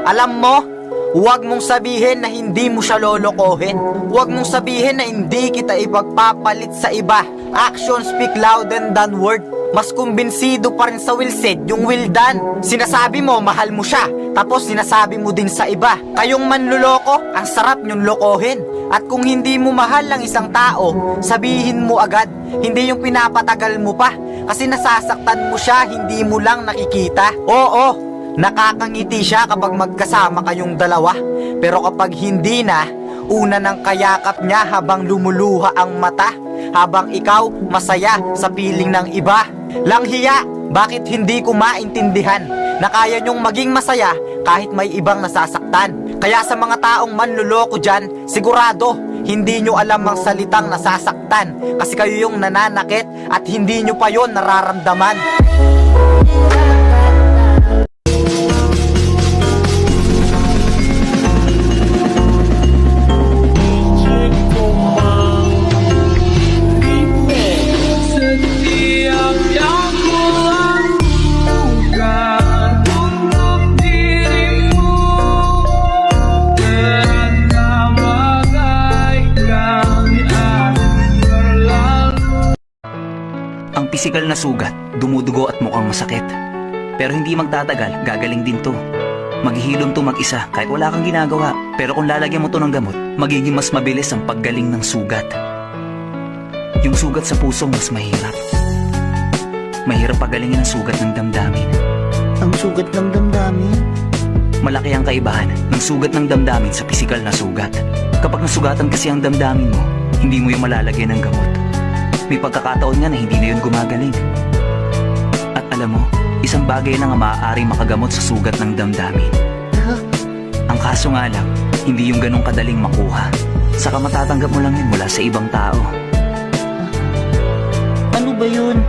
Alam mo, huwag mong sabihin na hindi mo siya lolokohin. Huwag mong sabihin na hindi kita ipagpapalit sa iba. Actions speak louder than word. Mas kumbinsido pa rin sa will said yung will done. Sinasabi mo mahal mo siya, tapos sinasabi mo din sa iba. Kayong manluloko, ang sarap nyong lokohin. At kung hindi mo mahal ang isang tao, sabihin mo agad. Hindi yung pinapatagal mo pa, kasi nasasaktan mo siya, hindi mo lang nakikita. Oo, nakakangiti siya kapag magkasama kayong dalawa. Pero kapag hindi na, una ng kayakap niya habang lumuluha ang mata, habang ikaw masaya sa piling ng iba. Langhiya, bakit hindi ko maintindihan na kaya nyong maging masaya kahit may ibang nasasaktan? Kaya sa mga taong manluloko dyan, sigurado hindi nyo alam ang salitang nasasaktan, kasi kayo yung nananakit at hindi nyo pa yon nararamdaman. Ang pisikal na sugat, dumudugo at mukhang masakit. Pero hindi magtatagal, gagaling din to. Maghihilom to mag-isa kahit wala kang ginagawa. Pero kung lalagyan mo to ng gamot, magiging mas mabilis ang paggaling ng sugat. Yung sugat sa puso mas mahirap. Mahirap pagalingin ang sugat ng damdamin. Ang sugat ng damdamin? Malaki ang kaibahan ng sugat ng damdamin sa pisikal na sugat. Kapag nasugatan kasi ang damdamin mo, hindi mo yung malalagyan ng gamot. May pagkakataon nga na hindi na yun gumagaling. At alam mo, isang bagay na nga maaaring makagamot sa sugat ng damdamin. Ang kaso nga lang, hindi yung ganong kadaling makuha. Saka matatanggap mo lang yun mula sa ibang tao. Ano ba yun?